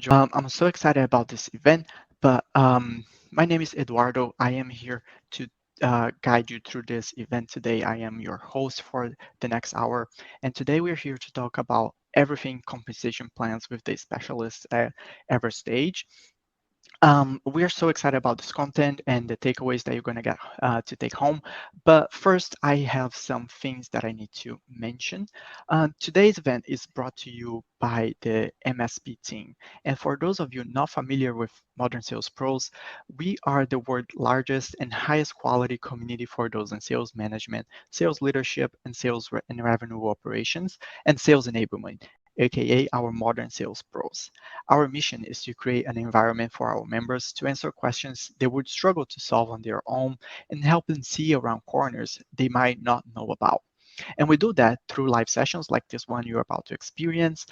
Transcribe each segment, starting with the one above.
I'm so excited about this event, but my name is Eduardo. I am here to guide you through this event today. I am your host for the next hour, and today we're here to talk about everything compensation plans with the specialists at Everstage. We are so excited about this content and the takeaways that you're going to get to take home. But first, I have some things that I need to mention. Today's event is brought to you by the MSP team. And for those of you not familiar with Modern Sales Pros, we are the world's largest and highest quality community for those in sales management, sales leadership, and sales and revenue operations, and sales enablement, aka our Modern Sales Pros. Our mission is to create an environment for our members to answer questions they would struggle to solve on their own and help them see around corners they might not know about. And we do that through live sessions like this one you're about to experience.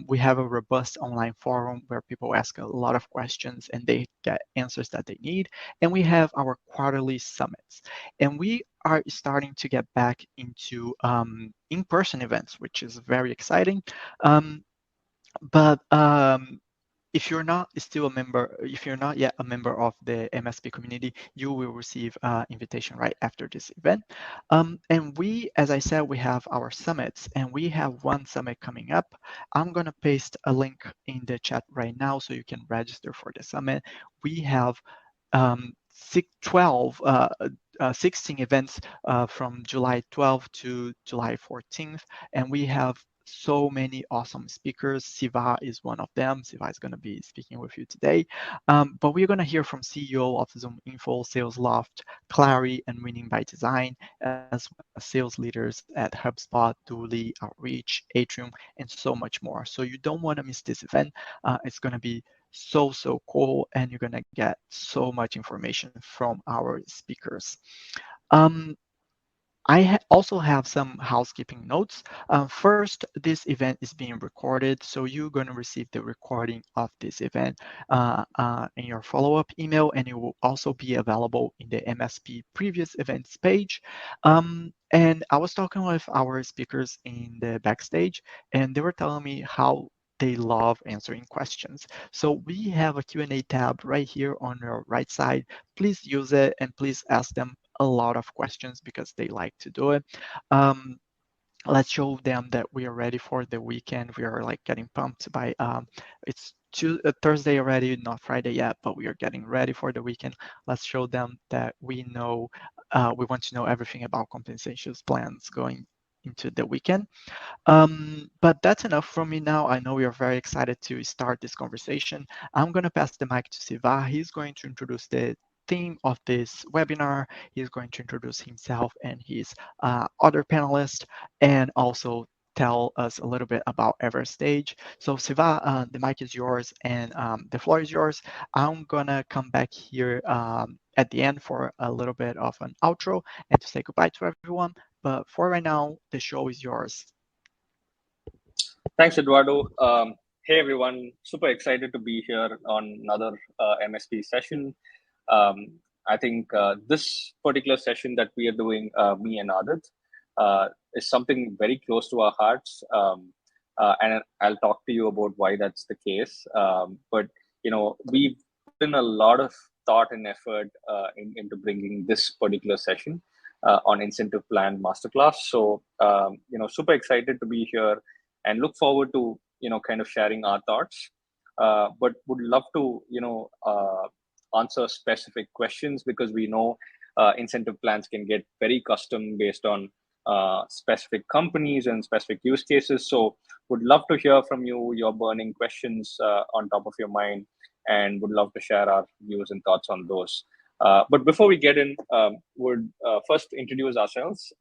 We have a robust online forum where people ask a lot of questions and they get answers that they need. And we have our quarterly summits. And we are starting to get back into in-person events, which is very exciting. Um, but if you're not still a member, if you're not yet a member of the MSP community, you will receive an invitation right after this event. And we, as I said, we have our summits, and we have one summit coming up. I'm gonna paste a link in the chat right now so you can register for the summit. We have 16 events from July 12th to July 14th, and we have so many awesome speakers. Siva is one of them. Siva is going to be speaking with you today. But we're going to hear from CEO of Zoom Info, Sales Loft, Clary, and Winning by Design, as well as sales leaders at HubSpot, Dooley, Outreach, Atrium, and so much more. So you don't want to miss this event. It's going to be so cool, and you're going to get so much information from our speakers. Um, I also have some housekeeping notes. First, this event is being recorded, so you're going to receive the recording of this event in your follow-up email, and it will also be available in the MSP previous events page. And I was talking with our speakers in the backstage, and they were telling me how they love answering questions. So we have a Q&A tab right here on your right side. Please use it and please ask them a lot of questions because they like to do it. Um, let's show them that we are ready for the weekend. We are like getting pumped by it's Thursday already, not Friday yet, but we are getting ready for the weekend. Let's show them that we know we want to know everything about compensation plans going into the weekend. But that's enough from me now. I know you're very excited to start this conversation. I'm going to pass the mic to Siva. He's going to introduce the theme of this webinar. He's going to introduce himself and his other panelists, and also tell us a little bit about Everstage. So Siva, the mic is yours and the floor is yours. I'm gonna come back here at the end for a little bit of an outro and to say goodbye to everyone. But for right now, the show is yours. Thanks, Eduardo. Hey, everyone. Super excited to be here on another MSP session. Um, I think this particular session that we are doing, me and Adit, is something very close to our hearts. And I'll talk to you about why that's the case. But, we've put in a lot of thought and effort into bringing this particular session on Incentive Plan Masterclass. So, super excited to be here and look forward to kind of sharing our thoughts, but would love to answer specific questions because we know incentive plans can get very custom based on specific companies and specific use cases. So would love to hear from you your burning questions on top of your mind, and would love to share our views and thoughts on those. But before we get in, would first introduce ourselves.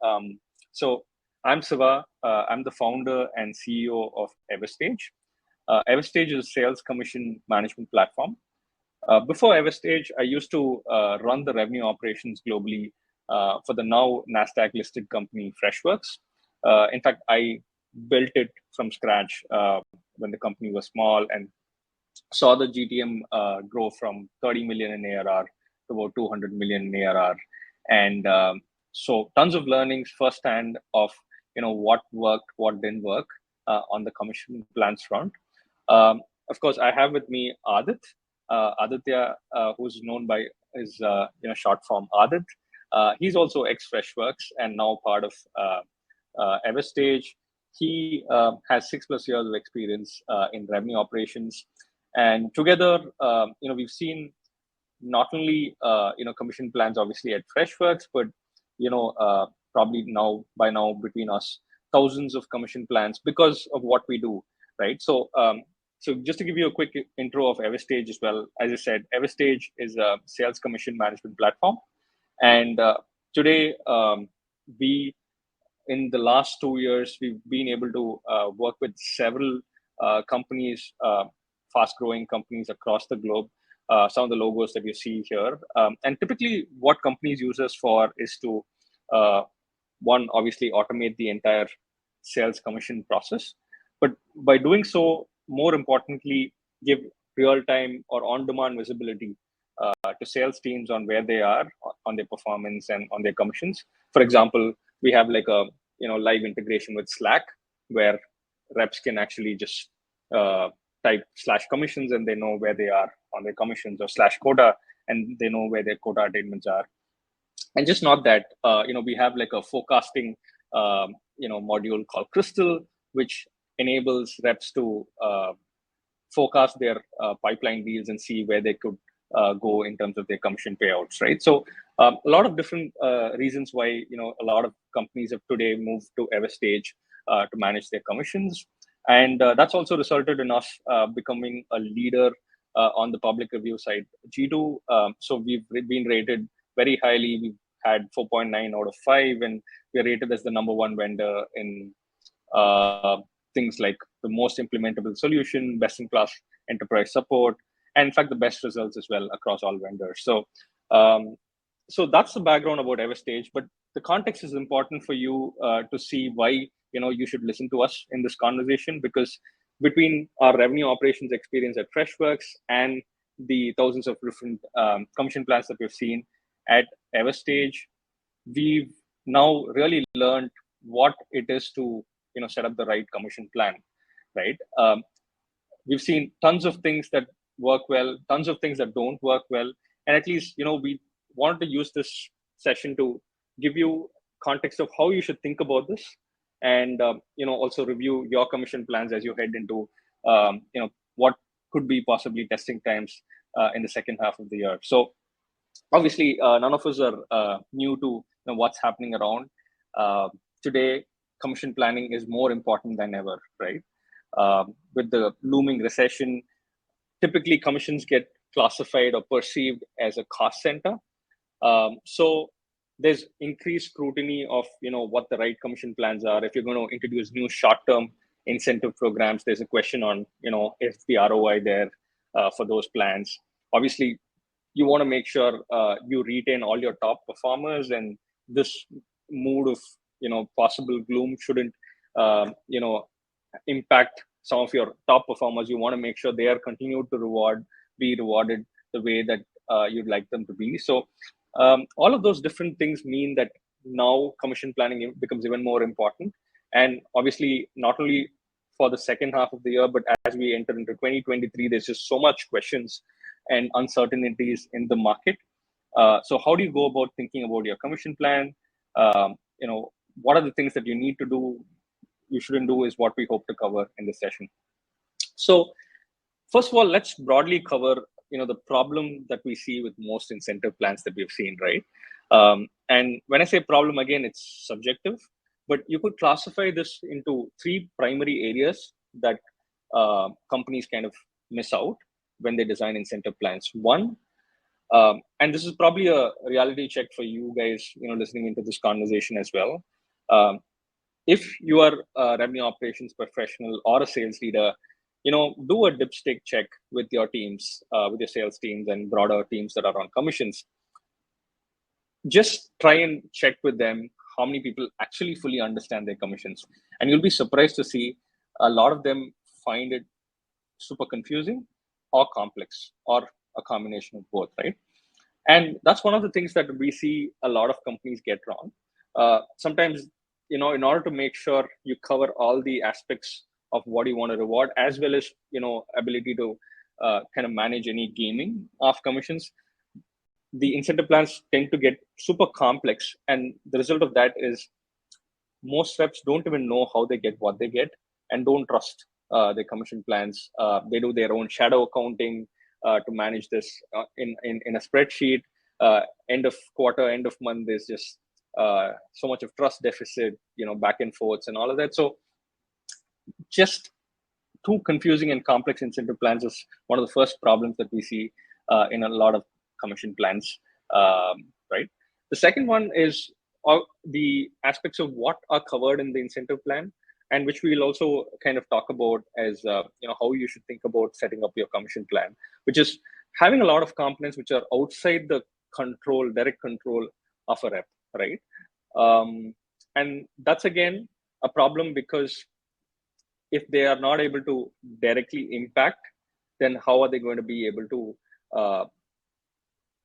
So I'm Siva. I'm the founder and CEO of Everstage. Everstage is a sales commission management platform. Before Everstage, I used to run the revenue operations globally for the now NASDAQ listed company Freshworks. In fact, I built it from scratch when the company was small and saw the GTM grow from 30 million in ARR to about 200 million in ARR. And so tons of learnings firsthand of what worked, what didn't work on the commission plans front. Of course, I have with me Aditya, who's known by his short form Adit. He's also ex Freshworks and now part of Everstage. He has 6+ years of experience in revenue operations, and together, we've seen not only commission plans obviously at Freshworks, but probably by now between us thousands of commission plans because of what we do, right? So just to give you a quick intro of Everstage as well, as I said, Everstage is a sales commission management platform, and today we in the last 2 years we've been able to work with several companies, fast growing companies across the globe. Some of the logos that you see here, and typically what companies use us for is to one, obviously automate the entire sales commission process, but by doing so, more importantly, give real time or on demand visibility to sales teams on where they are on their performance and on their commissions. For example, we have like a live integration with Slack where reps can actually just type /commissions and they know where they are on their commissions, or /quota and they know where their quota attainments are. And just not that, we have like a forecasting module called Crystal, which enables reps to forecast their pipeline deals and see where they could go in terms of their commission payouts, right? So a lot of different reasons why a lot of companies have today moved to Everstage to manage their commissions, and that's also resulted in us becoming a leader on the public review side, G2. So we've been rated very highly. We've had 4.9 out of 5, and we're rated as the #1 vendor in things like the most implementable solution, best in class enterprise support, and in fact the best results as well across all vendors. So that's the background about Everstage, but the context is important for you to see why you should listen to us in this conversation, because between our revenue operations experience at Freshworks and the thousands of different commission plans that we've seen at Everstage, we've now really learned what it is to set up the right commission plan, right? We've seen tons of things that work well, tons of things that don't work well, and at least we wanted to use this session to give you context of how you should think about this, and also review your commission plans as you head into what could be possibly testing times in the second half of the year. So obviously none of us are new to what's happening around. Today commission planning is more important than ever, right? With the looming recession, typically commissions get classified or perceived as a cost center. So there's increased scrutiny of what the right commission plans are. If you're going to introduce new short-term incentive programs, there's a question on if the ROI there for those plans. Obviously, you want to make sure you retain all your top performers, and this mood of possible gloom shouldn't impact some of your top performers. You want to make sure they are continued to be rewarded the way that you'd like them to be. So all of those different things mean that now commission planning becomes even more important. And obviously, not only for the second half of the year, but as we enter into 2023, there's just so much questions and uncertainties in the market. So how do you go about thinking about your commission plan? What are the things that you need to do, you shouldn't do, is what we hope to cover in this session. So first of all, let's broadly cover the problem that we see with most incentive plans that we've seen, right? And when I say problem, again, it's subjective, but you could classify this into 3 primary areas that companies kind of miss out when they design incentive plans. One, and this is probably a reality check for you guys, listening into this conversation as well. If you are a revenue operations professional or a sales leader, do a dipstick check with your teams, with your sales teams and broader teams that are on commissions. Just try and check with them how many people actually fully understand their commissions. And you'll be surprised to see a lot of them find it super confusing or complex, or a combination of both, right? And that's one of the things that we see a lot of companies get wrong. Sometimes, in order to make sure you cover all the aspects of what you want to reward, as well as ability to kind of manage any gaming of commissions. The incentive plans tend to get super complex, and the result of that is most reps don't even know how they get what they get and don't trust their commission plans. They do their own shadow accounting to manage this in a spreadsheet. End of quarter, end of month, there's just so much of trust deficit, back and forths and all of that. So just too confusing and complex incentive plans is one of the first problems that we see in a lot of commission plans, right? The second one is the aspects of what are covered in the incentive plan, and which we'll also kind of talk about as how you should think about setting up your commission plan, which is having a lot of components which are outside the direct control of a rep, right? And that's again a problem, because if they are not able to directly impact, then how are they going to be able to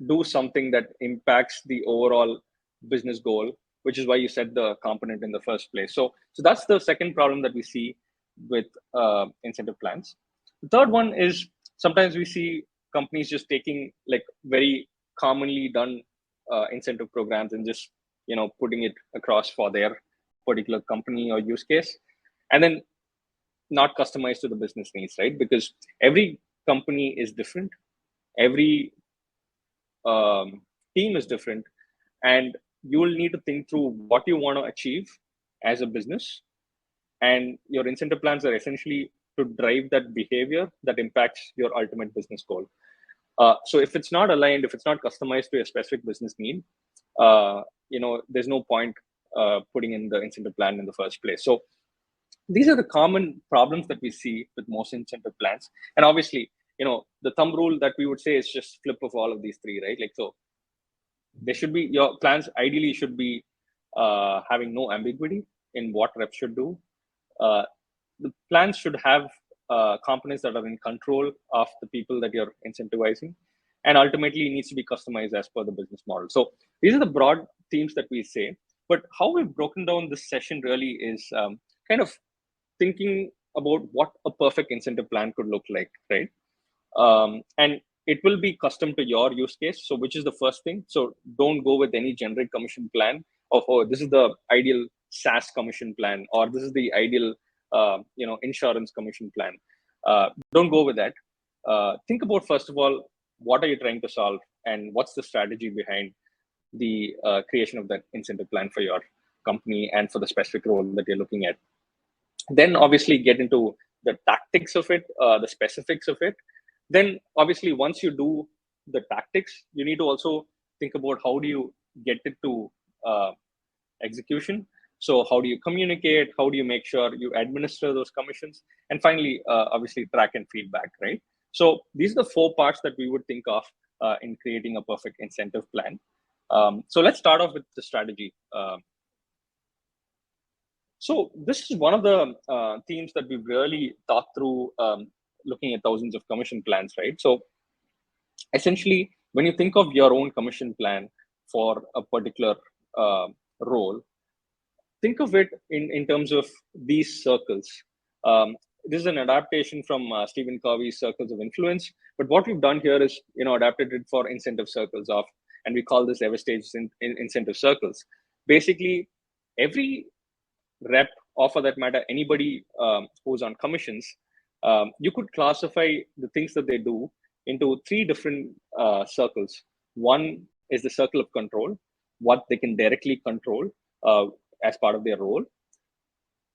do something that impacts the overall business goal, which is why you set the component in the first place. So that's the second problem that we see with incentive plans. The third one is sometimes we see companies just taking like very commonly done incentive programs and just putting it across for their particular company or use case, and then not customized to the business needs, right? Because every company is different, every team is different, and you will need to think through what you want to achieve as a business, and your incentive plans are essentially to drive that behavior that impacts your ultimate business goal. So if it's not aligned, if it's not customized to a specific business need, there's no point putting in the incentive plan in the first place. So these are the common problems that we see with most incentive plans. And obviously, the thumb rule that we would say is just flip of all of these three, right? Like, so there should be, your plans ideally should be having no ambiguity in what reps should do. The plans should have components that are in control of the people that you're incentivizing, and ultimately it needs to be customized as per the business model. So these are the broad themes that we say. But how we've broken down this session really is kind of thinking about what a perfect incentive plan could look like, right? And it will be custom to your use case. So which is the first thing? So don't go with any generic commission plan of, oh, this is the ideal SaaS commission plan, or this is the ideal insurance commission plan. Don't go with that. Think about, first of all, what are you trying to solve, and what's the strategy behind the creation of that incentive plan for your company and for the specific role that you're looking at. Then obviously get into the tactics of it, the specifics of it. Then obviously once you do the tactics, you need to also think about how do you get it to execution. So how do you communicate? How do you make sure you administer those commissions? And finally, obviously track and feedback, right? So these are the 4 parts that we would think of in creating a perfect incentive plan. So let's start off with the strategy. So this is one of the themes that we've really thought through looking at thousands of commission plans, right? So essentially, when you think of your own commission plan for a particular role, think of it in terms of these circles. This is an adaptation from Stephen Covey's Circles of Influence. But what we've done here is, adapted it for incentive circles of, and we call this Everstage incentive circles. Basically, every rep, or for that matter, anybody who's on commissions, you could classify the things that they do into 3 different circles. One is the circle of control, what they can directly control as part of their role.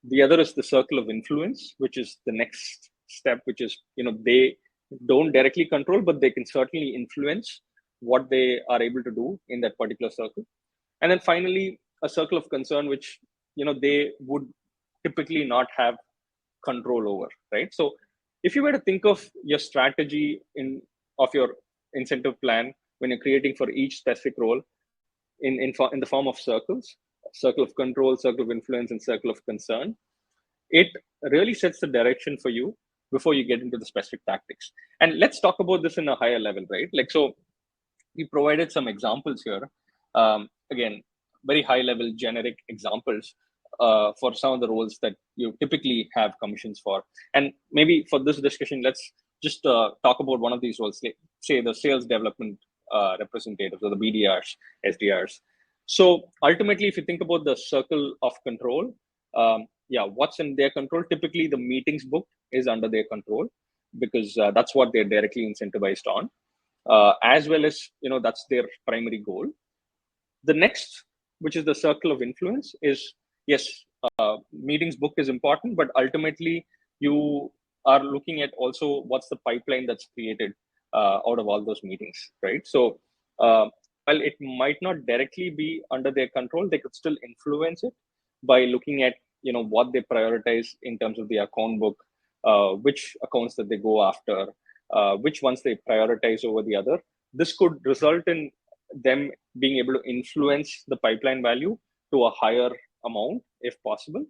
The other is the circle of influence, which is the next step, which is, they don't directly control, but they can certainly influence what they are able to do in that particular circle. And then finally, a circle of concern, which, they would typically not have control over, right? So if you were to think of your strategy of your incentive plan when you're creating for each specific role in the form of circles, circle of control, circle of influence, and circle of concern, it really sets the direction for you before you get into the specific tactics. And let's talk about this in a higher level, right? Like, so we provided some examples here. Again, very high level generic examples. for some of the roles that you typically have commissions for. And maybe for this discussion, let's just talk about one of these roles, say the sales development representatives or the BDRs, SDRs. So ultimately, if you think about the circle of control, what's in their control? Typically, the meetings booked is under their control because that's what they're directly incentivized on, as well as that's their primary goal. The next, which is the circle of influence, is yes, meetings book is important, but ultimately you are looking at also what's the pipeline that's created out of all those meetings, right? So while it might not directly be under their control, they could still influence it by looking at what they prioritize in terms of the account book, which accounts that they go after, which ones they prioritize over the other. This could result in them being able to influence the pipeline value to a higher amount if possible.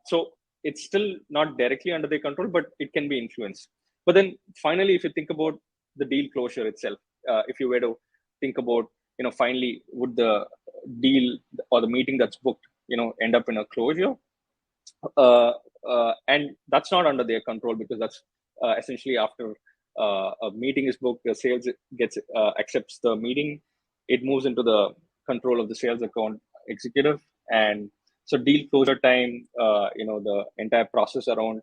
So it's still not directly under their control, but it can be influenced. But then finally, if you think about the deal closure itself, if you were to think about, finally, would the deal or the meeting that's booked, end up in a closure? And that's not under their control because that's essentially after a meeting is booked, the sales gets accepts the meeting, it moves into the control of the sales account executive, and so deal closure time, the entire process around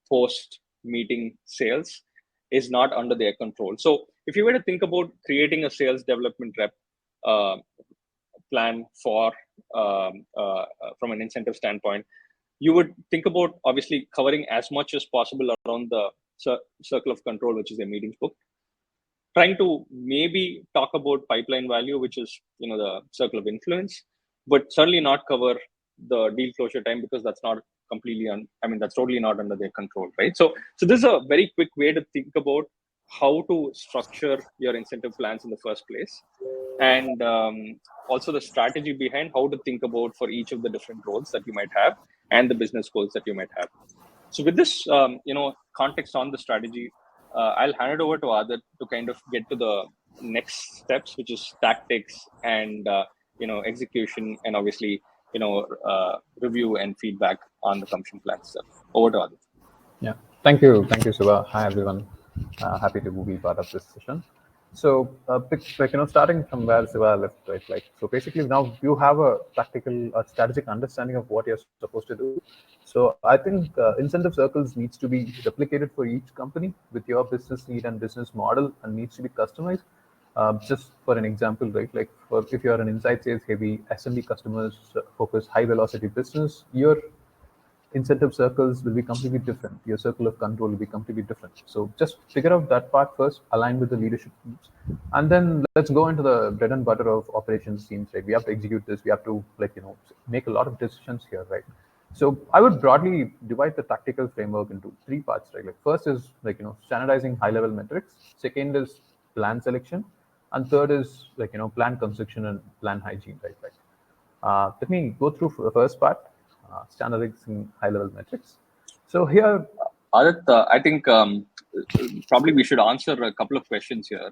post meeting sales is not under their control. So if you were to think about creating a sales development rep plan for from an incentive standpoint, you would think about obviously covering as much as possible around the circle of control, which is a meetings book, trying to maybe talk about pipeline value, which is the circle of influence, but certainly not cover the deal closure time because that's not completely that's totally not under their control, right? So this is a very quick way to think about how to structure your incentive plans in the first place, and also the strategy behind how to think about for each of the different roles that you might have and the business goals that you might have. So with this context on the strategy, I'll hand it over to Adat to kind of get to the next steps, which is tactics and execution, and obviously review and feedback on the commission plan itself. Over to Adat. Yeah, thank you, Siva. Hi everyone. Happy to be part of this session. So, starting from where Siva left, right? So basically now you have a tactical, strategic understanding of what you're supposed to do. So I think incentive circles needs to be replicated for each company with your business need and business model, and needs to be customized. Just for an example, right? If you're an inside sales heavy SMB customers focused high velocity business, your incentive circles will be completely different. Your circle of control will be completely different. So just figure out that part first, align with the leadership teams, and then let's go into the bread and butter of operations teams. Right, we have to execute this. We have to make a lot of decisions here, right? So I would broadly divide the tactical framework into three parts, right? First is standardizing high level metrics. Second is plan selection, and third is plan construction and plan hygiene, right? Let me go through the first part. Standardizing high-level metrics. So here, Adat, I think probably we should answer a couple of questions here.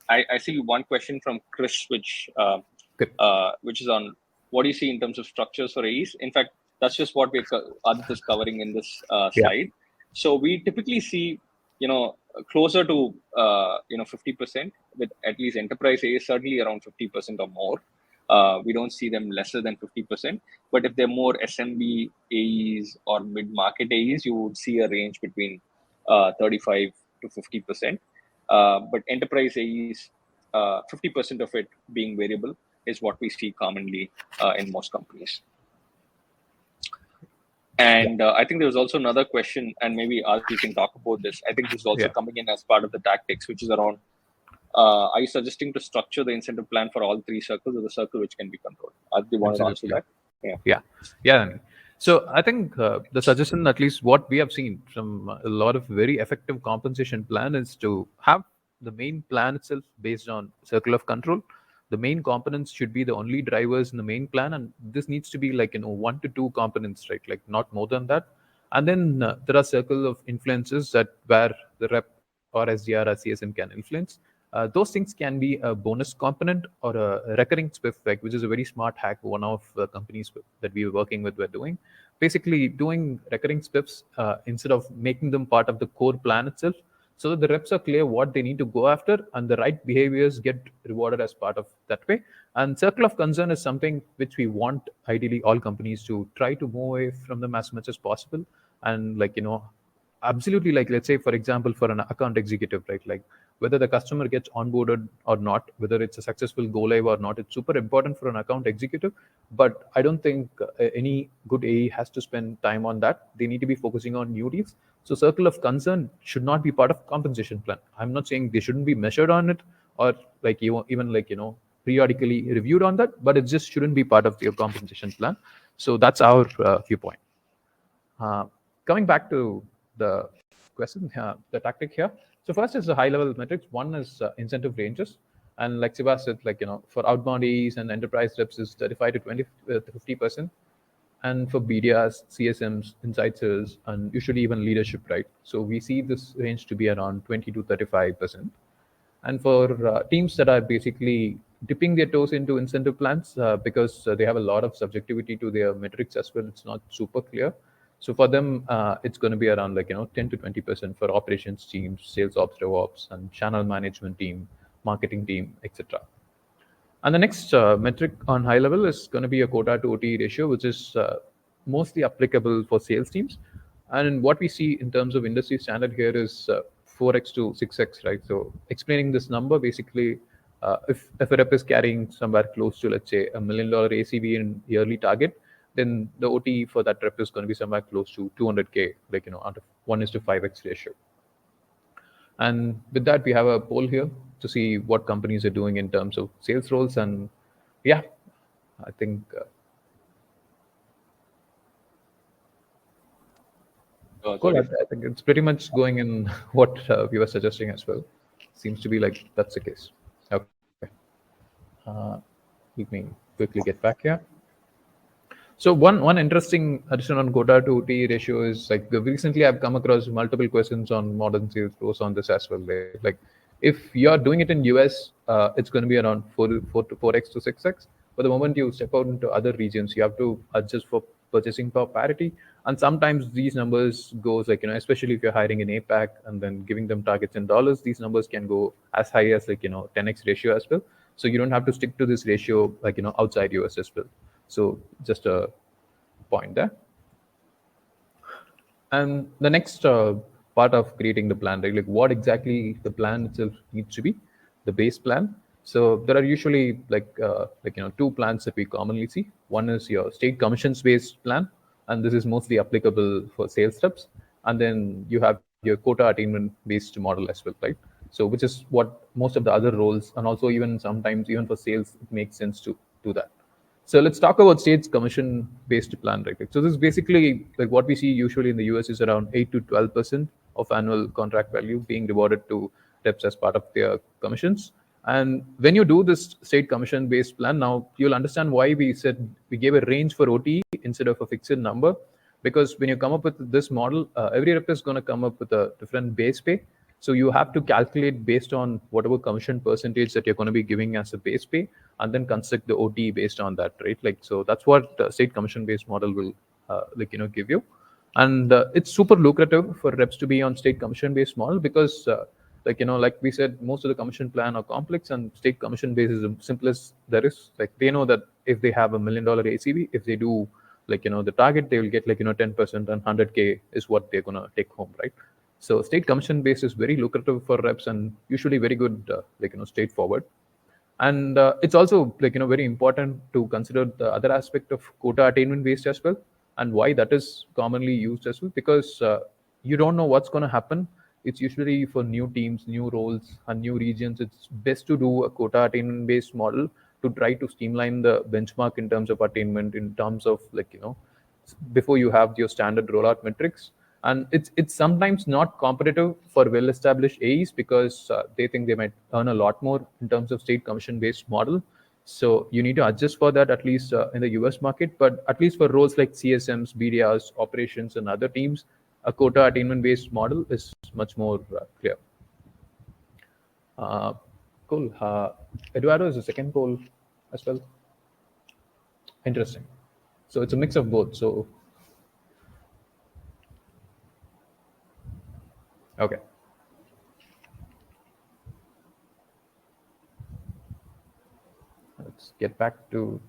I see one question from Chris, which is on what do you see in terms of structures for AEs. In fact, that's just what Adat is covering in this slide. So we typically see closer to 50% with at least enterprise AEs, certainly around 50% or more. We don't see them lesser than 50%. But if they're more SMB AEs or mid-market AEs, you would see a range between 35 to 50%. But enterprise AEs, 50% of it being variable is what we see commonly in most companies. And I think there was also another question, and maybe you can talk about this. I think this is also coming in as part of the tactics, which is around are you suggesting to structure the incentive plan for all three circles or the circle which can be controlled? Do you want to answer that? Yeah. So I think the suggestion, at least what we have seen from a lot of very effective compensation plan, is to have the main plan itself based on circle of control. The main components should be the only drivers in the main plan, and this needs to be 1 to 2 components, right? Not more than that. And then there are circle of influences that where the rep or SDR or CSM can influence. those things can be a bonus component or a recurring spiff, like, which is a very smart hack one of the companies that we were working with were doing. Basically, doing recurring spiffs instead of making them part of the core plan itself, so that the reps are clear what they need to go after and the right behaviors get rewarded as part of that way. And circle of concern is something which we want ideally all companies to try to move away from them as much as possible. And absolutely, like, let's say for example, for an account executive, right, like whether the customer gets onboarded or not, whether it's a successful go live or not, it's super important for an account executive. But I don't think any good AE has to spend time on that. They need to be focusing on new deals. So circle of concern should not be part of compensation plan. I'm not saying they shouldn't be measured on it, or even periodically reviewed on that, but it just shouldn't be part of your compensation plan. So that's our viewpoint. Coming back to the question, the tactic here. So first is the high-level metrics. One is incentive ranges, and like Siva said, for outbound AEs and enterprise reps is 35 to 20 to 50%, and for BDRs, CSMs, insiders, and usually even leadership, right? So we see this range to be around 20 to 35%. And for teams that are basically dipping their toes into incentive plans because they have a lot of subjectivity to their metrics as well, it's not super clear. So for them, it's going to be around 10 to 20% for operations teams, sales ops, DevOps, and channel management team, marketing team, etc. And the next metric on high level is going to be a quota to OT ratio, which is mostly applicable for sales teams. And what we see in terms of industry standard here is 4x to 6x, right? So explaining this number, basically, if a rep is carrying somewhere close to, let's say, $1 million ACV in yearly target, then the OT for that rep is going to be somewhere close to 200K, out of 1:5x ratio. And with that, we have a poll here to see what companies are doing in terms of sales roles. And yeah, I think cool. I think it's pretty much going in what we were suggesting as well. Seems to be like that's the case. Okay. Let me quickly get back here. So one interesting addition on quota to OT ratio is recently I've come across multiple questions on modern sales roles on this as well. Like if you're doing it in US, it's going to be around 4 to 4x to 6x. But the moment you step out into other regions, you have to adjust for purchasing power parity. And sometimes these numbers goes especially if you're hiring in APAC and then giving them targets in dollars, these numbers can go as high as 10x ratio as well. So you don't have to stick to this ratio outside US as well. So just a point there. And the next part of creating the plan, right? Like what exactly the plan itself needs to be, the base plan. So there are usually two plans that we commonly see. One is your state commissions based plan, and this is mostly applicable for sales reps. And then you have your quota attainment based model as well, right? So which is what most of the other roles, and also even sometimes even for sales, it makes sense to do that. So let's talk about states commission-based plan, right? So this is basically like what we see usually in the US is around 8 to 12% of annual contract value being rewarded to reps as part of their commissions. And when you do this state commission-based plan, now you'll understand why we said we gave a range for OT instead of a fixed number. Because when you come up with this model, every rep is going to come up with a different base pay. So you have to calculate based on whatever commission percentage that you're going to be giving as a base pay, and then construct the OT based on that, right? So that's what the state commission based model will give you. And it's super lucrative for reps to be on state commission based model because like we said, most of the commission plan are complex, and state commission base is the simplest there is. Like they know that if they have $1 million ACV, if they do the target, they will get 10%, and 100K is what they're gonna take home, right? So state commission base is very lucrative for reps and usually very good, straightforward. And it's also very important to consider the other aspect of quota attainment based as well, and why that is commonly used as well, because you don't know what's going to happen. It's usually for new teams, new roles, and new regions. It's best to do a quota attainment based model to try to streamline the benchmark in terms of attainment, in terms of before you have your standard rollout metrics. And it's sometimes not competitive for well-established AEs because they think they might earn a lot more in terms of state commission-based model. So you need to adjust for that, at least in the US market. But at least for roles like CSMs, BDRs, operations, and other teams, a quota attainment-based model is much more clear. Cool. Eduardo is the second poll as well. Interesting. So it's a mix of both. So okay. Let's get back to.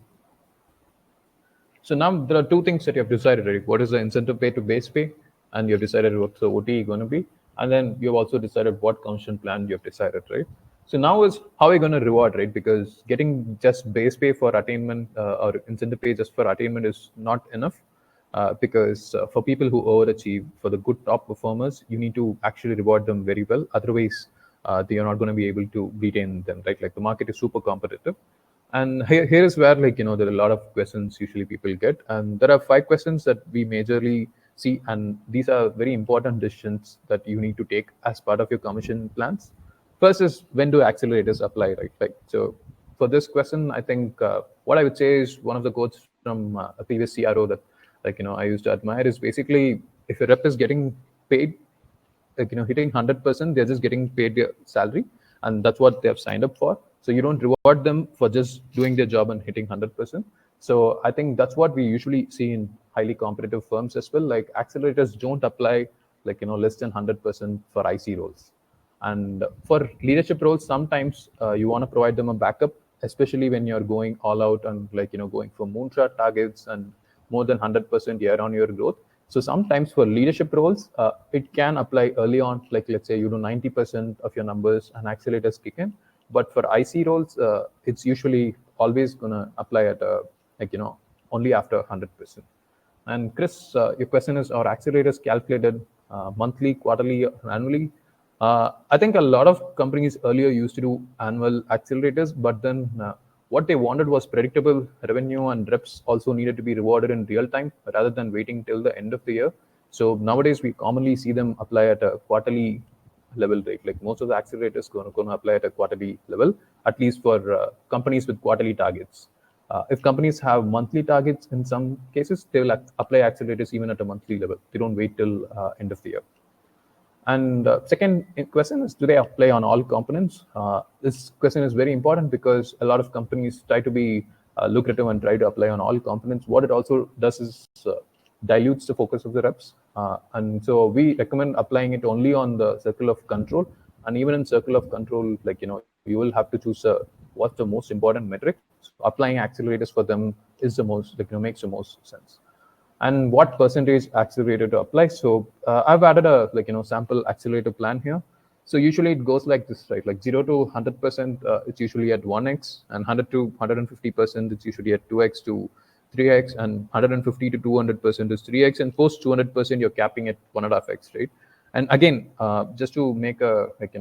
So now there are two things that you have decided, right? What is the incentive pay to base pay, and you've decided what the OTE going to be, and then you've also decided what commission plan you have decided, right? So now is how are you going to reward, right? Because getting just base pay for attainment or incentive pay just for attainment is not enough. Because for people who overachieve, for the good top performers, you need to actually reward them very well. Otherwise, they are not going to be able to retain them, right? Like the market is super competitive. And here is where, like, there are a lot of questions usually people get. And there are 5 questions that we majorly see. And these are very important decisions that you need to take as part of your commission plans. First is, when do accelerators apply, right? Like, so for this question, I think what I would say is one of the quotes from a previous CRO that, like, I used to admire is basically, if a rep is getting paid, like, hitting 100%, they're just getting paid their salary, and that's what they have signed up for. So you don't reward them for just doing their job and hitting 100%. So I think that's what we usually see in highly competitive firms as well. Like, accelerators don't apply, like, less than 100% for IC roles. And for leadership roles, sometimes you want to provide them a backup, especially when you're going all out and, like, going for moonshot targets and more than 100% year-on-year growth. So sometimes for leadership roles, it can apply early on, like, let's say you do 90% of your numbers and accelerators kick in. But for IC roles, it's usually always going to apply at only after 100%. And Chris, your question is, are accelerators calculated monthly, quarterly, or annually? I think a lot of companies earlier used to do annual accelerators, but then what they wanted was predictable revenue, and reps also needed to be rewarded in real time rather than waiting till the end of the year. So nowadays we commonly see them apply at a quarterly level rate. Like, most of the accelerators going to apply at a quarterly level, at least for companies with quarterly targets. If companies have monthly targets, in some cases, they will apply accelerators even at a monthly level. They don't wait till end of the year. And second question is, do they apply on all components? This question is very important because a lot of companies try to be lucrative and try to apply on all components. What it also does is dilutes the focus of the reps. And so we recommend applying it only on the circle of control. And even in circle of control, like, you will have to choose what's the most important metric. So applying accelerators for them is the most, like, makes the most sense. And what percentage accelerator to apply. So I've added a, like, sample accelerator plan here. So usually it goes like this, right? Like 0 to 100%, it's usually at 1x, and 100 to 150%, it's usually at 2x to 3x, and 150 to 200% is 3x, and post 200%, you're capping at 1.5x, right? And again, just to make a, like,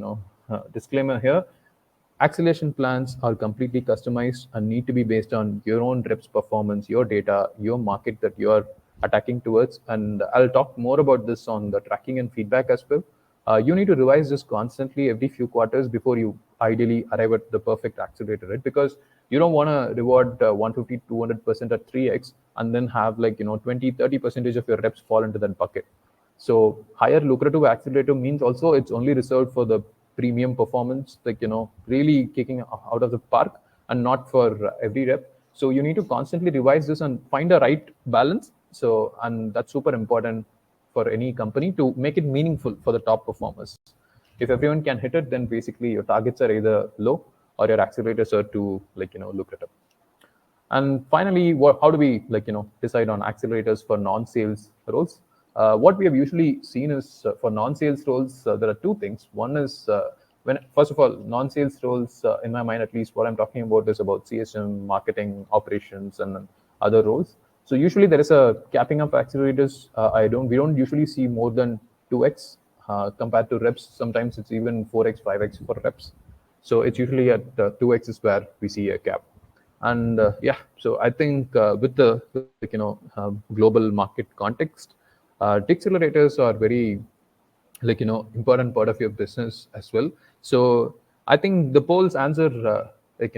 disclaimer here, acceleration plans are completely customized and need to be based on your own reps performance, your data, your market that you are attacking towards. And I'll talk more about this on the tracking and feedback as well. You need to revise this constantly every few quarters before you ideally arrive at the perfect accelerator, right? Because you don't want to reward 150, 200% at 3x and then have, like, 20, 30% of your reps fall into that bucket. So higher lucrative accelerator means also it's only reserved for the premium performance, like, really kicking out of the park, and not for every rep. So you need to constantly revise this and find a right balance. So, and that's super important for any company to make it meaningful for the top performers. If everyone can hit it, then basically your targets are either low or your accelerators are too, like, lucrative. And finally, how do we, like, decide on accelerators for non-sales roles? What we have usually seen is for non-sales roles, there are two things. One is first of all, non-sales roles, in my mind at least, what I'm talking about is about CSM, marketing, operations, and other roles. So usually there is a capping of accelerators. We don't usually see more than 2x compared to reps. Sometimes it's even 4x, 5x for reps. So it's usually at 2x is where we see a cap. And so I think with the, like, global market context, accelerators are very, like, important part of your business as well. So I think the poll's answer, like,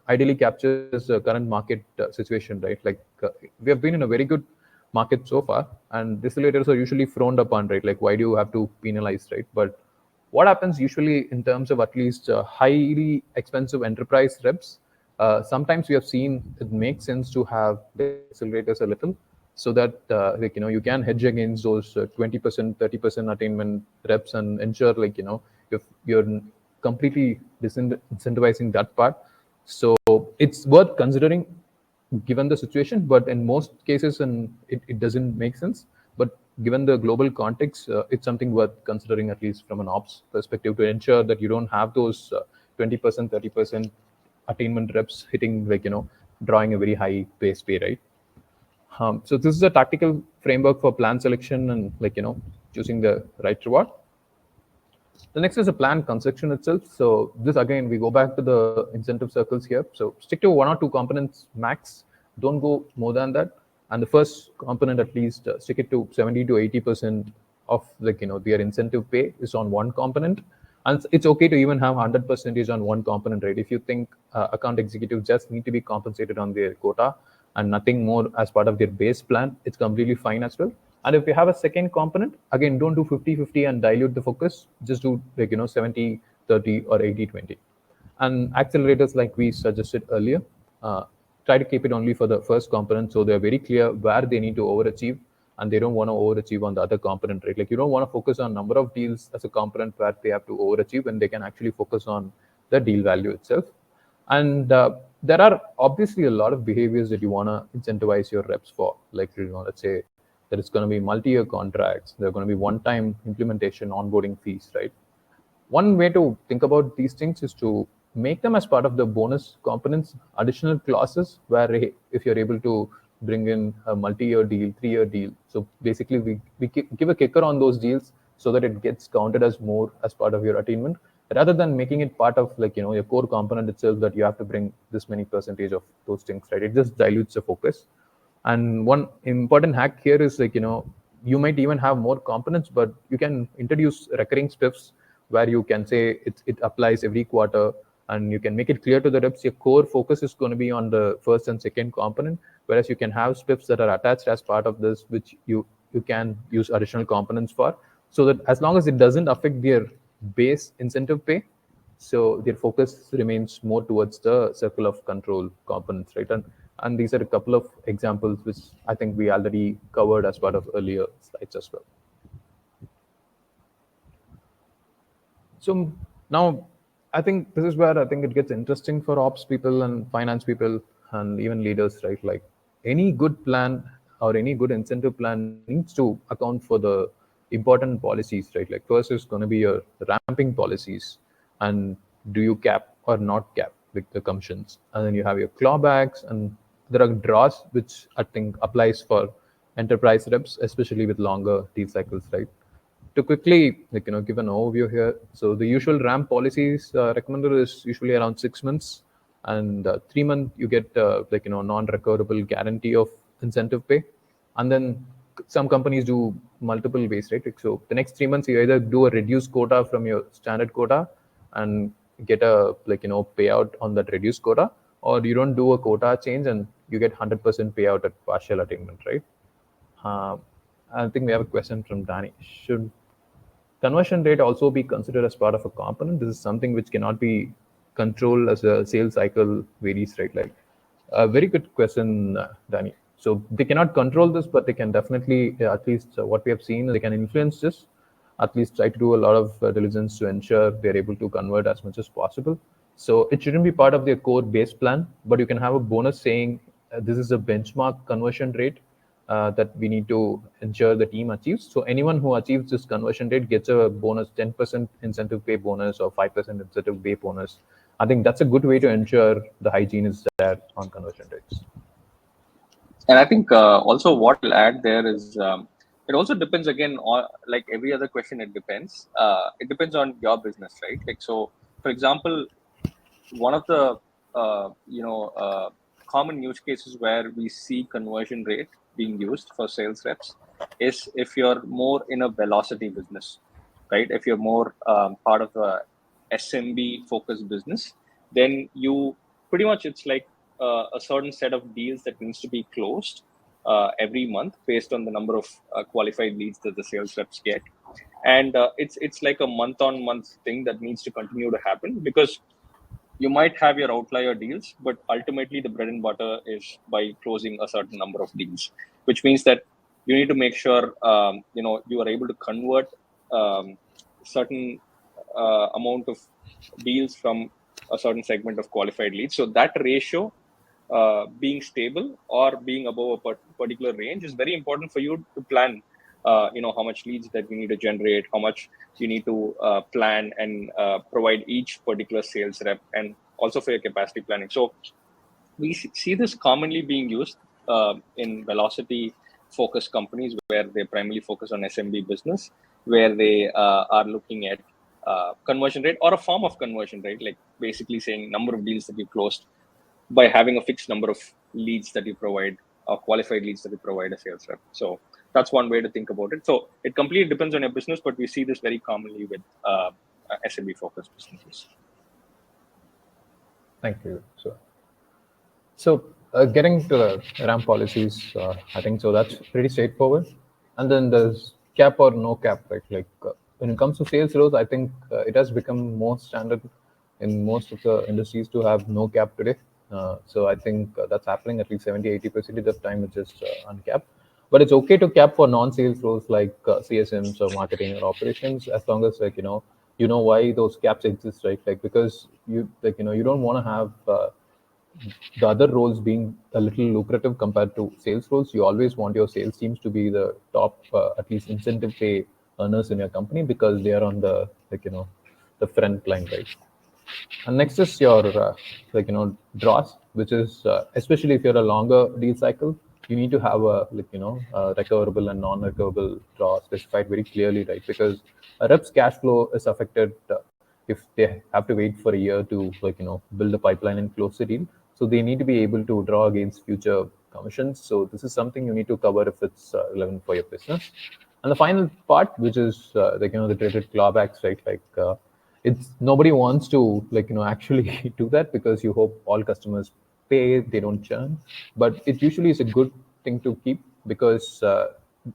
ideally captures the current market situation, right? Like, we have been in a very good market so far, and accelerators are usually frowned upon, right? Like, why do you have to penalize, right? But what happens usually in terms of at least highly expensive enterprise reps, sometimes we have seen it makes sense to have the accelerators a little, so that you can hedge against those 20%, 30% attainment reps and ensure if you're completely incentivizing that part. So it's worth considering given the situation, but in most cases, and it doesn't make sense. But given the global context, it's something worth considering, at least from an ops perspective, to ensure that you don't have those 20%, 30% attainment reps hitting, drawing a very high base pay, right? So this is a tactical framework for plan selection and choosing the right reward. The next is a plan construction itself. So this again, we go back to the incentive circles here. So stick to 1 or 2 components max. Don't go more than that. And the first component, at least, stick it to 70 to 80% of their incentive pay is on one component. And it's okay to even have 100% on one component, right? If you think account executives just need to be compensated on their quota and nothing more as part of their base plan, it's completely fine as well. And if you have a second component, again, don't do 50-50 and dilute the focus. Just do 70-30 or 80-20. And accelerators, like we suggested earlier, try to keep it only for the first component, so they're very clear where they need to overachieve, and they don't want to overachieve on the other component, right? Like, you don't want to focus on number of deals as a component where they have to overachieve, and they can actually focus on the deal value itself. And there are obviously a lot of behaviors that you want to incentivize your reps for. Like, let's say that it's going to be multi-year contracts. There are going to be one-time implementation, onboarding fees, right? One way to think about these things is to make them as part of the bonus components, additional clauses where if you're able to bring in a multi-year deal, 3-year deal. So basically we give a kicker on those deals so that it gets counted as more as part of your attainment, rather than making it part of your core component itself, that you have to bring this many percentage of those things, right? It just dilutes the focus. And one important hack here is you might even have more components, but you can introduce recurring spiffs where you can say it applies every quarter, and you can make it clear to the reps your core focus is going to be on the first and second component, whereas you can have spiffs that are attached as part of this, which you can use additional components for, so that as long as it doesn't affect their base incentive pay, so their focus remains more towards the circle of control components, right? And these are a couple of examples which I think we already covered as part of earlier slides as well. So now I think this is where I think it gets interesting for ops people and finance people and even leaders, right? Like, any good plan or any good incentive plan needs to account for the important policies, right? Like, first is going to be your ramping policies, and do you cap or not cap with the commissions? And then you have your clawbacks, and there are draws, which I think applies for enterprise reps, especially with longer deal cycles, right? To quickly give an overview here, so the usual ramp policies recommended is usually around 6 months, and 3 month you get non-recoverable guarantee of incentive pay. And then some companies do multiple ways, right? Like, so the next 3 months you either do a reduced quota from your standard quota and get a payout on that reduced quota, or you don't do a quota change and you get 100% payout at partial attainment, right? I think we have a question from Danny. Should conversion rate also be considered as part of a component? This is something which cannot be controlled as a sales cycle varies, right? Like, a very good question, Danny. So they cannot control this, but they can definitely, at least what we have seen, they can influence this, at least try to do a lot of diligence to ensure they're able to convert as much as possible. So it shouldn't be part of their core base plan, but you can have a bonus saying this is a benchmark conversion rate that we need to ensure the team achieves. So anyone who achieves this conversion rate gets a bonus, 10% incentive pay bonus or 5% incentive pay bonus. I think that's a good way to ensure the hygiene is there on conversion rates. And I think also what I'll add there is it also depends again on, like every other question, it depends. It depends on your business, right? Like, so for example, one of the common use cases where we see conversion rate being used for sales reps is if you're more in a velocity business, right? If you're more part of a SMB focused business, then you pretty much, it's like a certain set of deals that needs to be closed every month based on the number of qualified leads that the sales reps get. And it's like a month-on-month thing that needs to continue to happen, because you might have your outlier deals, but ultimately the bread and butter is by closing a certain number of deals, which means that you need to make sure you are able to convert certain amount of deals from a certain segment of qualified leads. So that ratio being stable or being above a particular range is very important for you to plan. How much leads that you need to generate, how much you need to plan and provide each particular sales rep, and also for your capacity planning. So we see this commonly being used in velocity focused companies where they primarily focus on SMB business, where they are looking at conversion rate or a form of conversion rate, like basically saying number of deals that you closed by having a fixed number of leads that you provide, or qualified leads that you provide a sales rep. So that's one way to think about it. So it completely depends on your business, but we see this very commonly with SMB focused businesses. Thank you. So getting to the RAM policies, I think so that's pretty straightforward. And then there's cap or no cap, right? Like when it comes to sales roles, I think it has become more standard in most of the industries to have no cap today. So I think that's happening at least 70-80% of the time, it's just uncapped. But it's okay to cap for non-sales roles like CSMs or marketing or operations, as long as you know why those caps exist, right? Like because you don't want to have the other roles being a little lucrative compared to sales roles. You always want your sales teams to be the top, at least incentive pay earners in your company, because they are on the the front line, right? And next is your draws, which is especially if you're a longer deal cycle, you need to have a recoverable and non-recoverable draw specified very clearly, right? Because a rep's cash flow is affected if they have to wait for a year to build a pipeline and close the deal. So they need to be able to draw against future commissions. So this is something you need to cover if it's relevant for your business. And the final part, which is the dreaded clawbacks, right? Like it's nobody wants to actually do that, because you hope all customers pay, they don't churn. But it usually is a good thing to keep, because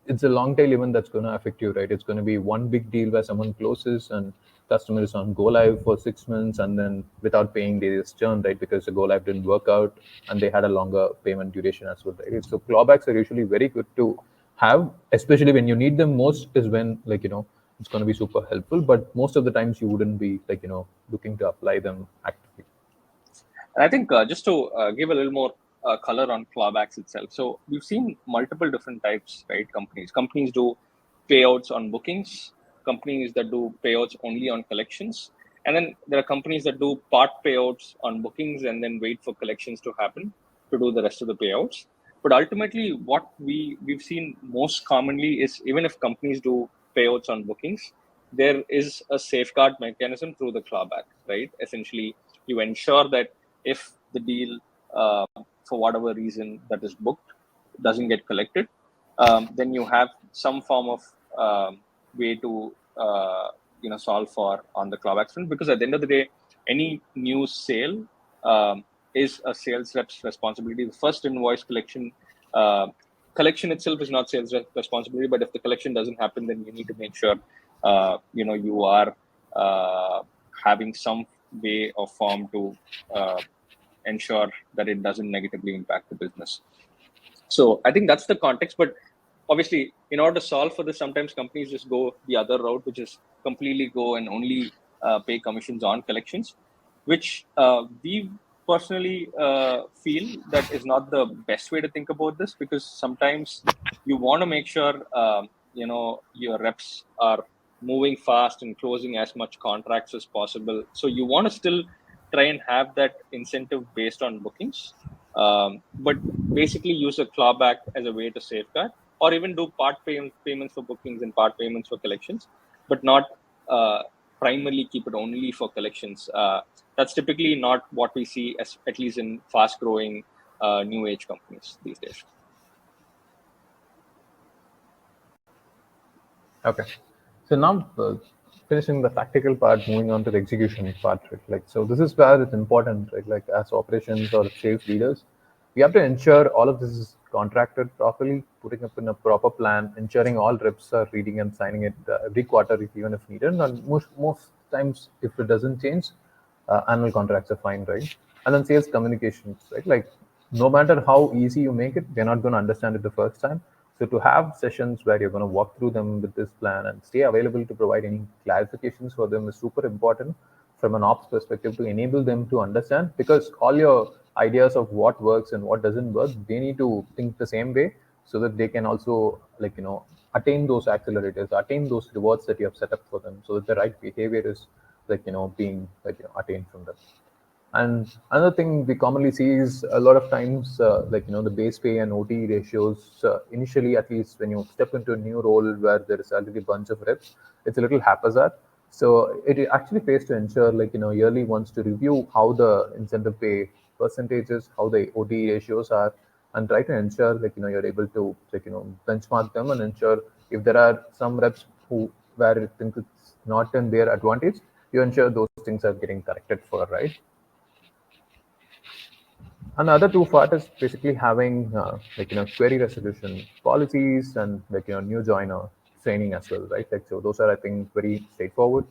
it's a long tail event that's going to affect you, right? It's going to be one big deal where someone closes and customer is on go live for 6 months, and then without paying they just churn, right? Because the go live didn't work out and they had a longer payment duration as well, right? So clawbacks are usually very good to have, especially when you need them most, is when it's going to be super helpful. But most of the times you wouldn't be looking to apply them actively. And I think just to give a little more color on clawbacks itself. So we've seen multiple different types, right? Companies do payouts on bookings, companies that do payouts only on collections, and then there are companies that do part payouts on bookings and then wait for collections to happen to do the rest of the payouts. But ultimately, what we've seen most commonly is, even if companies do payouts on bookings, there is a safeguard mechanism through the clawback, right? Essentially, you ensure that if the deal, for whatever reason that is booked, doesn't get collected, then you have some form of way to solve for on the clawback front. Because at the end of the day, any new sale is a sales rep's responsibility. The first invoice collection itself is not sales rep responsibility, but if the collection doesn't happen, then you need to make sure you are having some way or form to ensure that it doesn't negatively impact the business. So I think that's the context. But obviously, in order to solve for this, sometimes companies just go the other route, which is completely go and only pay commissions on collections, which we personally feel that is not the best way to think about this, because sometimes you want to make sure your reps are moving fast and closing as much contracts as possible. So you want to still try and have that incentive based on bookings, but basically use a clawback as a way to safeguard, or even do part payments for bookings and part payments for collections, but not primarily keep it only for collections. That's typically not what we see, at least in fast growing new age companies these days. Okay, so now finishing the tactical part, moving on to the execution part, right? Like, so this is where it's important, right? Like as operations or sales leaders, we have to ensure all of this is contracted properly, putting up in a proper plan, ensuring all reps are reading and signing it every quarter, if even if needed. And most times, if it doesn't change, annual contracts are fine, right? And then sales communications, right? Like no matter how easy you make it, they're not going to understand it the first time. So to have sessions where you're going to walk through them with this plan and stay available to provide any clarifications for them is super important from an ops perspective to enable them to understand, because all your ideas of what works and what doesn't work, they need to think the same way so that they can also attain those accelerators, attain those rewards that you have set up for them, so that the right behavior is being attained from them. And another thing we commonly see is a lot of times, the base pay and OT ratios. Initially, at least when you step into a new role where there is already a bunch of reps, it's a little haphazard. So it actually pays to ensure, yearly once to review how the incentive pay percentages, how the OT ratios are, and try to ensure, you're able to, benchmark them and ensure if there are some reps who where you think it's not in their advantage, you ensure those things are getting corrected for, right? And the other two part is basically having query resolution policies and new joiner training as well, right? Like so those are, I think, very straightforward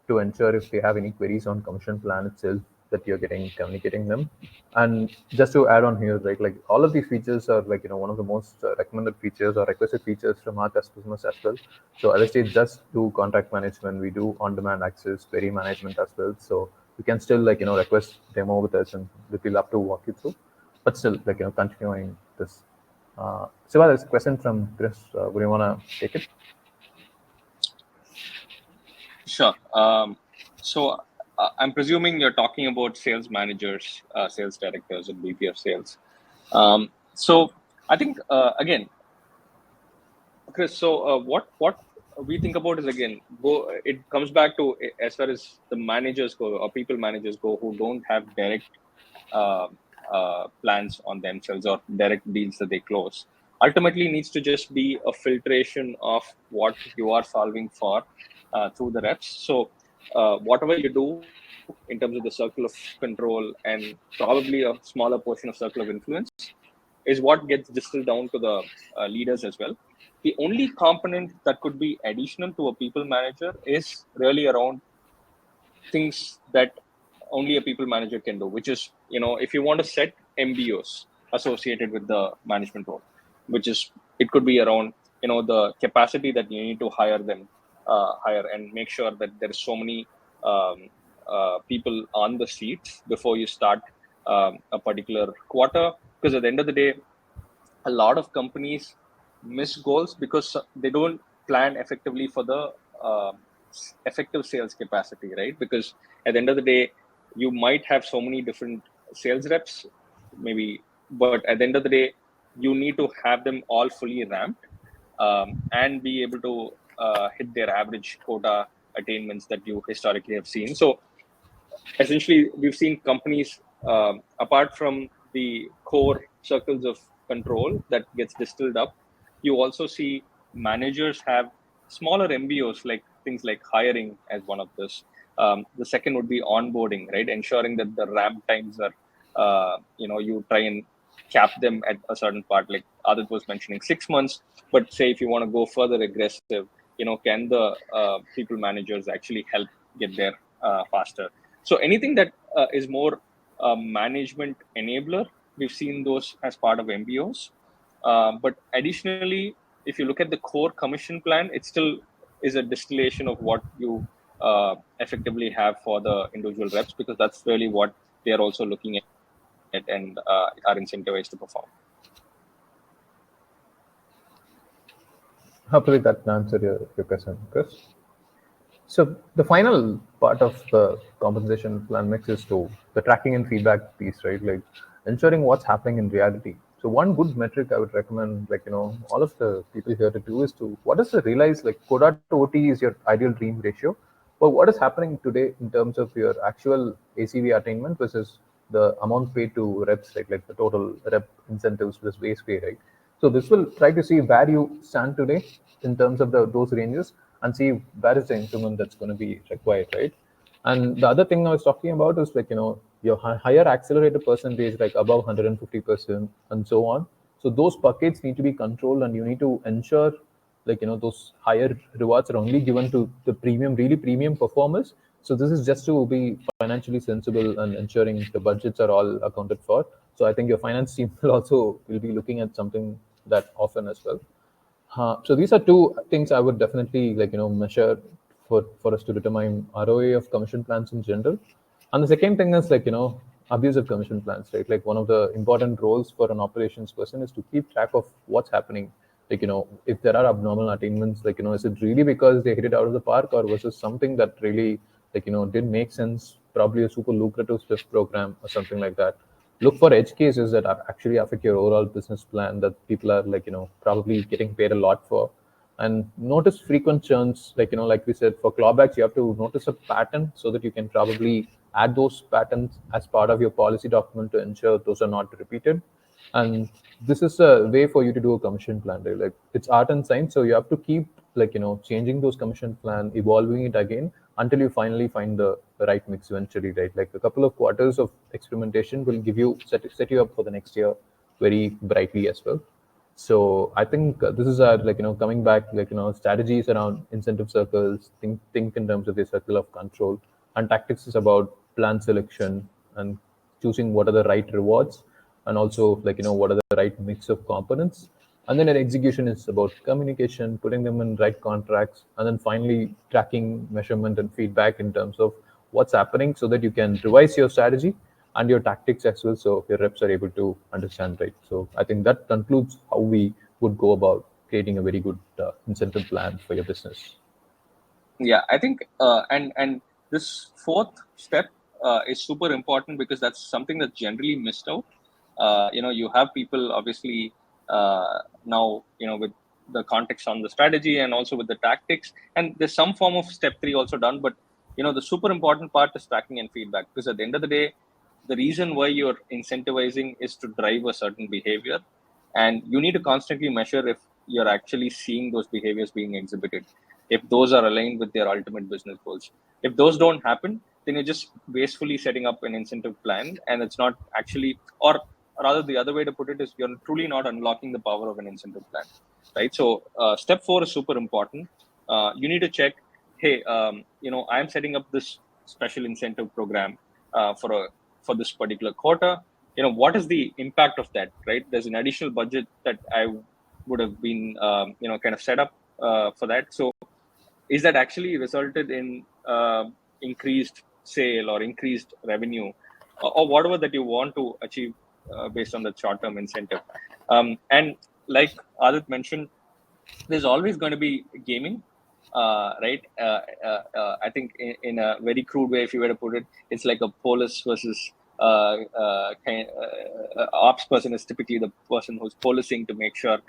to ensure if they have any queries on commission plan itself that you're getting communicating them. And just to add on here, right, like all of these features are one of the most recommended features or requested features from our customers as well. So Everstage does do contract management, we do on-demand access, query management as well. So you can still request demo with us and we'd love to walk you through. But still continuing this. Siva, there's a question from Chris. Would you want to take it? Sure. So I'm presuming you're talking about sales managers, sales directors, and VP of sales. So I think again, Chris. So what we think about is, again, it comes back to, as far as the managers go or people managers go who don't have direct plans on themselves or direct deals that they close. Ultimately, needs to just be a filtration of what you are solving for through the reps. So whatever you do in terms of the circle of control and probably a smaller portion of circle of influence is what gets distilled down to the leaders as well. The only component that could be additional to a people manager is really around things that only a people manager can do, which is, if you want to set MBOs associated with the management role, which is, it could be around, the capacity that you need to hire and make sure that there is so many people on the seats before you start a particular quarter. Because at the end of the day, a lot of companies miss goals because they don't plan effectively for the effective sales capacity, right? Because at the end of the day, you might have so many different sales reps, maybe, but at the end of the day, you need to have them all fully ramped and be able to hit their average quota attainments that you historically have seen. So essentially, we've seen companies, apart from the core circles of control that gets distilled up, you also see managers have smaller MBOs, like things like hiring as one of this. The second would be onboarding, right? Ensuring that the ramp times are, you try and cap them at a certain part. Like Adit was mentioning 6 months, but say if you want to go further aggressive, can the people managers actually help get there faster? So anything that is more management enabler, we've seen those as part of MBOs. But additionally, if you look at the core commission plan, it still is a distillation of what you effectively have for the individual reps, because that's really what they're also looking at and are incentivized to perform. Hopefully that answered your question, Chris. So the final part of the compensation plan mix is to the tracking and feedback piece, right? Like ensuring what's happening in reality. So one good metric I would recommend, all of the people here to do is to what is the realize, like quota to OT is your ideal dream ratio, but what is happening today in terms of your actual ACV attainment versus the amount paid to reps, like the total rep incentives plus base pay, right? So this will try to see where you stand today in terms of those ranges and see where is the increment that's going to be required, right? And the other thing I was talking about is your higher accelerator percentage, like above 150%, and so on. So those buckets need to be controlled, and you need to ensure, like, those higher rewards are only given to the really premium performers. So this is just to be financially sensible and ensuring the budgets are all accounted for. So I think your finance team will be looking at something that often as well. So these are two things I would definitely, measure for us to determine ROA of commission plans in general. And the second thing is, abusive commission plans, right? Like, one of the important roles for an operations person is to keep track of what's happening. Like, if there are abnormal attainments, like, is it really because they hit it out of the park, or was it something that really, didn't make sense? Probably a super lucrative Swift program or something like that. Look for edge cases that actually affect your overall business plan, that people are, probably getting paid a lot for. And notice frequent churns, like we said, for clawbacks, you have to notice a pattern so that you can probably add those patterns as part of your policy document to ensure those are not repeated. And this is a way for you to do a commission plan, right? Like, it's art and science, so you have to keep, changing those commission plan, evolving it again until you finally find the right mix eventually, right? Like, a couple of quarters of experimentation will give you set you up for the next year very brightly as well. So I think this is our, coming back, strategies around incentive circles. Think in terms of the circle of control, and tactics is about plan selection and choosing what are the right rewards, and also, what are the right mix of components. And then an execution is about communication, putting them in right contracts, and then finally tracking measurement and feedback in terms of what's happening, so that you can revise your strategy and your tactics as well, so your reps are able to understand, right? So I think that concludes how we would go about creating a very good incentive plan for your business. Yeah, I think and this fourth step is super important, because that's something that's generally missed out. You have people obviously now, with the context on the strategy and also with the tactics, and there's some form of step 3 also done, but the super important part is tracking and feedback, because at the end of the day, the reason why you're incentivizing is to drive a certain behavior, and you need to constantly measure if you're actually seeing those behaviors being exhibited, if those are aligned with their ultimate business goals. If those don't happen, then you're just wastefully setting up an incentive plan, and it's not actually, or rather the other way to put it is, you're truly not unlocking the power of an incentive plan, right? So step 4 is super important. You need to check, hey, I'm setting up this special incentive program for this particular quarter. What is the impact of that, right? There's an additional budget that I would have been kind of set up for that. So is that actually resulted in increased sale or increased revenue, or whatever that you want to achieve based on the short-term incentive? And like Adit mentioned, there's always going to be gaming, right? I think in a very crude way, if you were to put it, it's like a police versus ops person is typically the person who's policing to make sure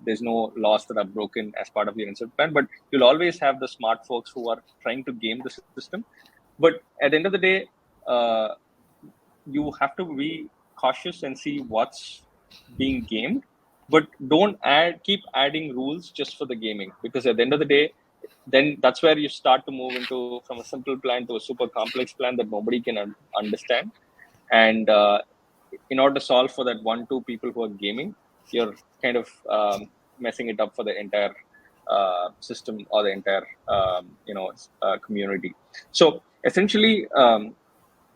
there's no laws that are broken as part of your incentive plan. But you'll always have the smart folks who are trying to game the system. But at the end of the day, you have to be cautious and see what's being gamed, but don't keep adding rules just for the gaming, because at the end of the day, then that's where you start to move into from a simple plan to a super complex plan that nobody can understand. And in order to solve for that 1-2 people who are gaming, you're kind of messing it up for the entire system or the entire community. So essentially,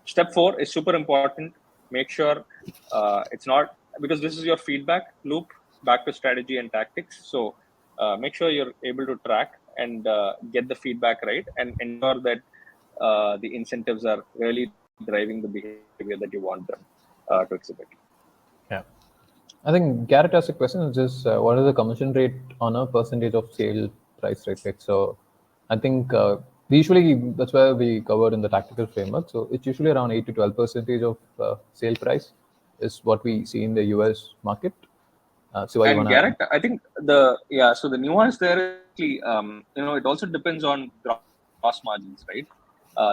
step 4 is super important. Make sure it's not, because this is your feedback loop back to strategy and tactics. So make sure you're able to track and get the feedback right, and ensure that the incentives are really driving the behavior that you want them to exhibit. Yeah. I think Garrett asked a question, which is what is the commission rate on a percentage of sale price, right? Like, so I think usually that's where we covered in the tactical framework. So it's usually around 8 to 12% of sale price is what we see in the US market. So And Garrett, I think so the nuance there is actually, it also depends on gross margins, right?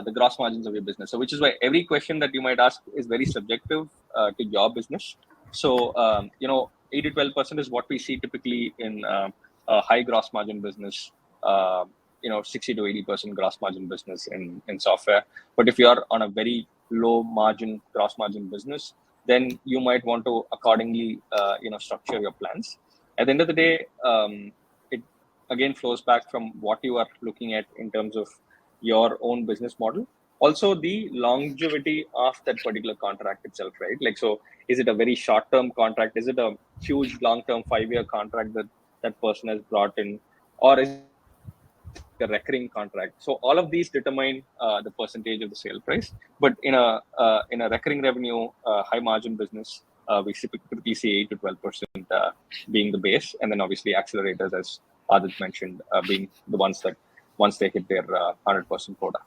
The gross margins of your business. So which is why every question that you might ask is very subjective to your business. So 8 to 12% is what we see typically in a high gross margin business. 60 to 80% gross margin business in software. But if you are on a very low margin gross margin business, then you might want to accordingly structure your plans. At the end of the day, it again flows back from what you are looking at in terms of your own business model, also the longevity of that particular contract itself, right? Like, so is it a very short term contract? Is it a huge long term 5-year contract that that person has brought in, or is it like a recurring contract? So all of these determine the percentage of the sale price. But in a recurring revenue high margin business, we typically see 8 to 12% being the base, and then obviously accelerators, as Adit mentioned, being the ones that once they hit their 100% quota.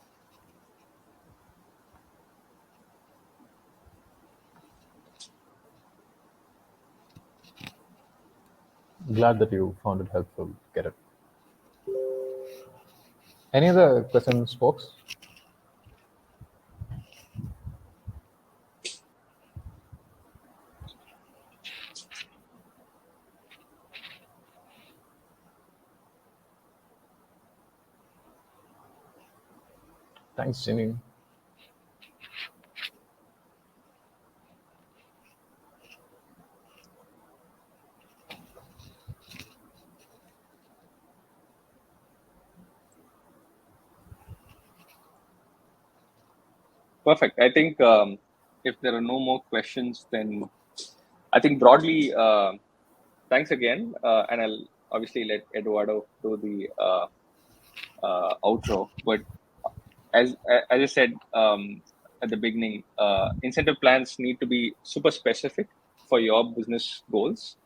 Glad that you found it helpful. Get it. Any other questions, folks? Thanks, Jimmy. Perfect. I think if there are no more questions, then I think broadly, thanks again, and I'll obviously let Eduardo do the outro. But as I said at the beginning, incentive plans need to be super specific for your business goals.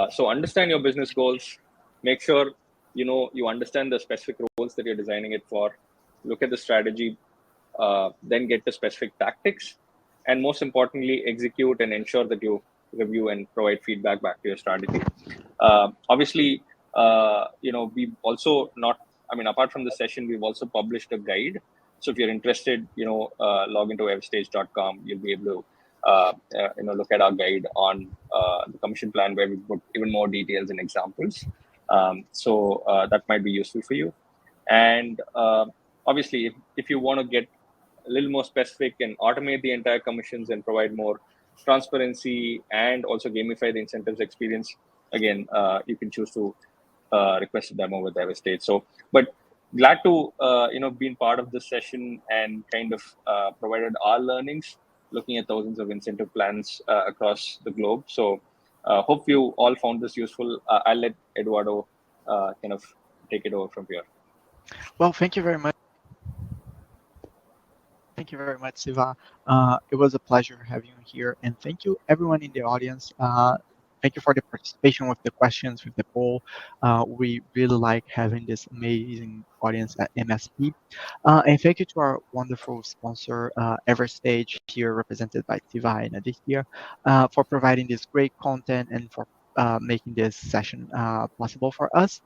So understand your business goals. Make sure you understand the specific roles that you're designing it for. Look at the strategy, then get the specific tactics, and most importantly, execute and ensure that you review and provide feedback back to your strategy. Obviously, we've also not, I mean, apart from the session, we've also published a guide. So if you're interested, log into everstage.com. You'll be able to, look at our guide on the commission plan, where we put even more details and examples. So that might be useful for you. And obviously, if you want to get a little more specific and automate the entire commissions and provide more transparency and also gamify the incentives experience, again, you can choose to request a demo with Everstage. So, but glad to been part of this session and kind of provided our learnings, looking at thousands of incentive plans across the globe. So hope you all found this useful. I'll let Eduardo kind of take it over from here. Well, thank you very much. Thank you very much, Siva. It was a pleasure having you here, and thank you everyone in the audience. Thank you for the participation with the questions, with the poll. We really like having this amazing audience at MSP. And thank you to our wonderful sponsor, Everstage, here represented by Siva and Aditya, for providing this great content and for making this session possible for us.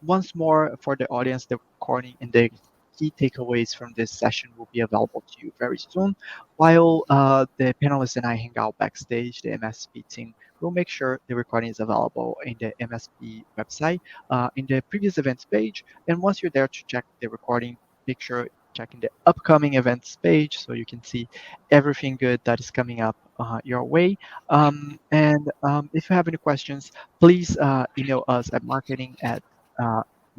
Once more, for the audience, the recording and the key takeaways from this session will be available to you very soon. While the panelists and I hang out backstage, the MSP team will make sure the recording is available in the MSP website, in the previous events page. And once you're there to check the recording, make sure checking the upcoming events page so you can see everything good that is coming up your way. And if you have any questions, please email us at marketing at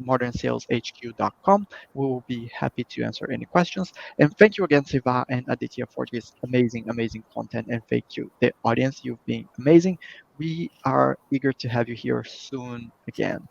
modernsaleshq.com. We will be happy to answer any questions. And thank you again, Siva and Aditya, for this amazing, amazing content. And thank you, the audience. You've been amazing. We are eager to have you here soon again.